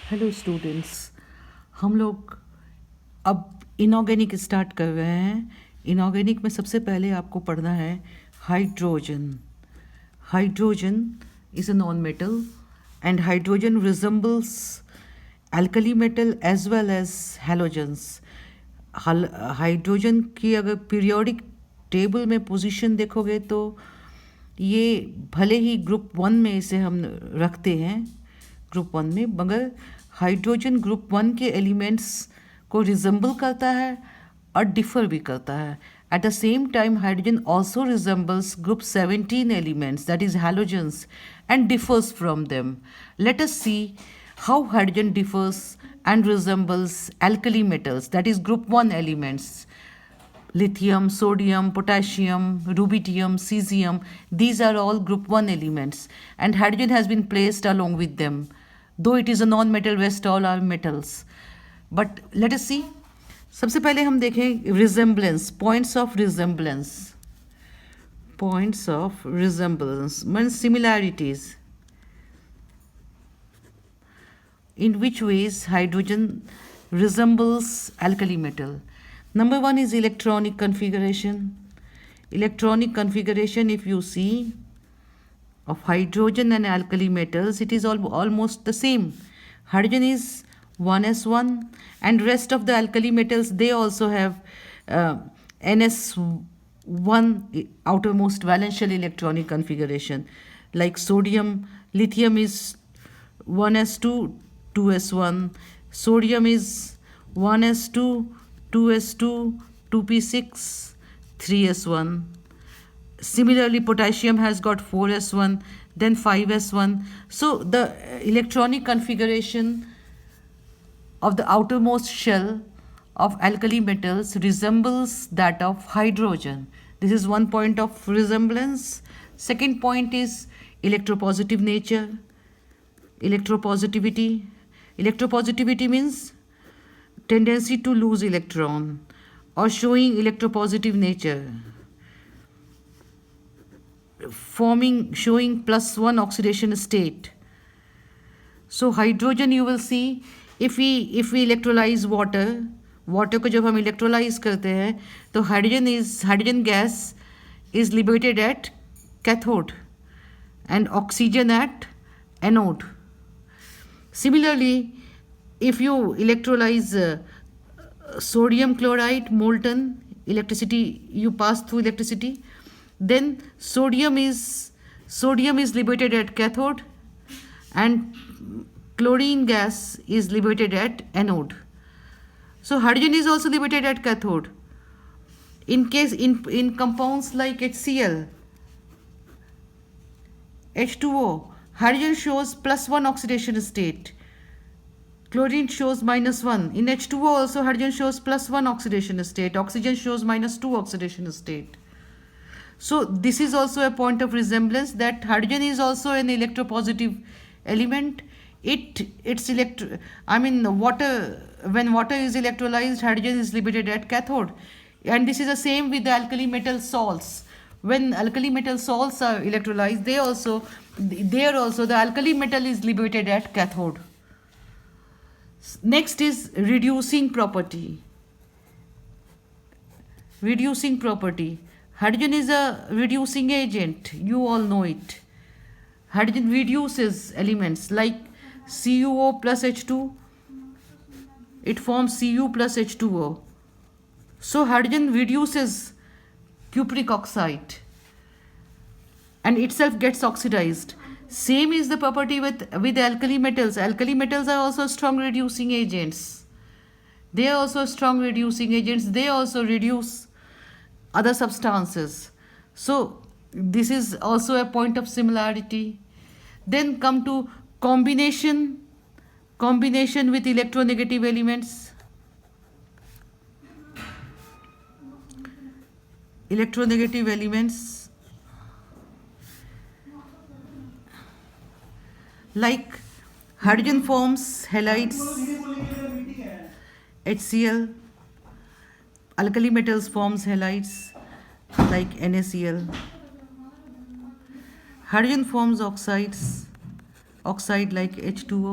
Hello students. हम लोग अब इनऑर्गेनिक स्टार्ट कर रहे हैं। इनऑर्गेनिक में सबसे पहले आपको पढ़ना है hydrogen. Hydrogen is a non metal and hydrogen resembles alkali metal as well as halogens. Hydrogen की अगर पीरियोडिक टेबल में पोजीशन देखोगे तो ये भले ही ग्रुप वन में इसे हम रखते हैं, ग्रुप वन में, मगर हाइड्रोजन ग्रुप वन के एलिमेंट्स को रिजेंबल करता है और डिफर भी करता है. At the same time, hydrogen also resembles group 17 elements, that is halogens, and differs from them. Let us see how hydrogen differs and resembles alkali metals, that is group 1 elements. Lithium, sodium, potassium, rubidium, cesium, these are all group 1 elements, and hydrogen has been placed along with them. Though it is a non-metal, rest all are metals. But let us see. सबसे पहले हम देखें resemblance, points of resemblance. Points of resemblance mean similarities. In which ways hydrogen resembles alkali metal? Number one is electronic configuration. Electronic configuration, if you see, of hydrogen and alkali metals, it is almost the same. Hydrogen is 1s1 and rest of the alkali metals, they also have ns1 outermost valential electronic configuration. Like sodium, lithium is 1s2 2s1, sodium is 1s2 2s2 2p6 3s1. Similarly, potassium has got 4s1, then 5s1. So the electronic configuration of the outermost shell of alkali metals resembles that of hydrogen. This is one point of resemblance. Second point is electropositive nature. Electropositivity. Electropositivity means tendency to lose electron or showing electropositive nature, showing +1 oxidation state. So hydrogen, you will see, if we electrolyze water को जब हम electrolyze करते हैं तो hydrogen gas is liberated at cathode and oxygen at anode. Similarly, if you electrolyze sodium chloride molten, electricity, you pass through electricity, then sodium is liberated at cathode and chlorine gas is liberated at anode. So hydrogen is also liberated at cathode. In compounds like HCl, H2O, hydrogen shows +1 oxidation state, chlorine shows -1. In H2O also hydrogen shows +1 oxidation state, oxygen shows -2 oxidation state. So this is also a point of resemblance, that hydrogen is also an electropositive element. Water, when water is electrolyzed, hydrogen is liberated at cathode, and this is the same with the alkali metal salts. When alkali metal salts are electrolyzed, there also the alkali metal is liberated at cathode. Next is reducing property. Reducing property. Hydrogen is a reducing agent, you all know it. Hydrogen reduces elements like CuO plus H2, it forms Cu plus H2O. So hydrogen reduces cupric oxide and itself gets oxidized. Same is the property with alkali metals. Alkali metals are also strong reducing agents. They are also strong reducing agents. They also reduce other substances. So this is also a point of similarity. Then come to combination with electronegative elements. Electronegative elements like hydrogen forms halides, HCl. Alkali metals forms halides like NaCl. Hydrogen forms oxide like H2O.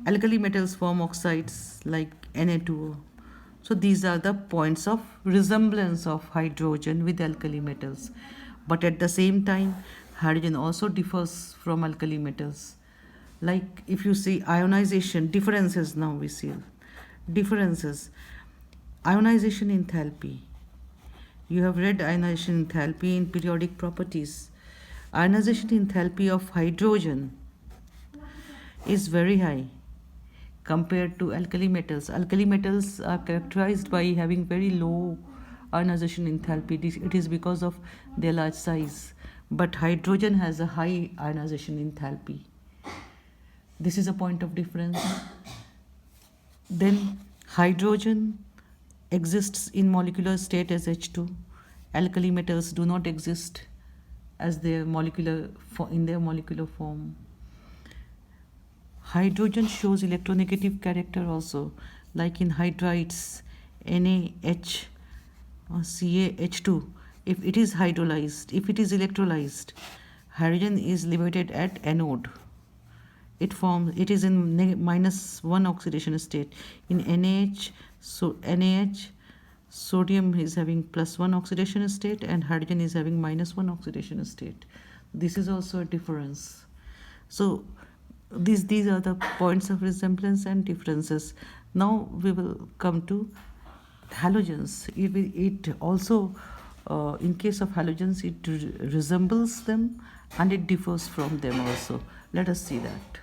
Alkali metals form oxides like Na2O. So these are the points of resemblance of hydrogen with alkali metals. But at the same time, hydrogen also differs from alkali metals. Like if you see ionization, differences now we see. Differences. Ionization enthalpy. You have read ionization enthalpy in periodic properties. Ionization enthalpy of hydrogen is very high compared to alkali metals. Alkali metals are characterized by having very low ionization enthalpy. It is because of their large size. But hydrogen has a high ionization enthalpy. This is a point of difference. Then hydrogen exists in molecular state as H2. Alkali metals do not exist as their in their molecular form. Hydrogen shows electronegative character also, like in hydrides NaH or CaH2. If it is hydrolyzed, if it is electrolyzed, hydrogen is liberated at anode. It is in -1 oxidation state. In NaH, sodium is having +1 oxidation state and hydrogen is having -1 oxidation state. This is also a difference. So these are the points of resemblance and differences. Now we will come to halogens. It also, in case of halogens, it resembles them and it differs from them also. Let us see that.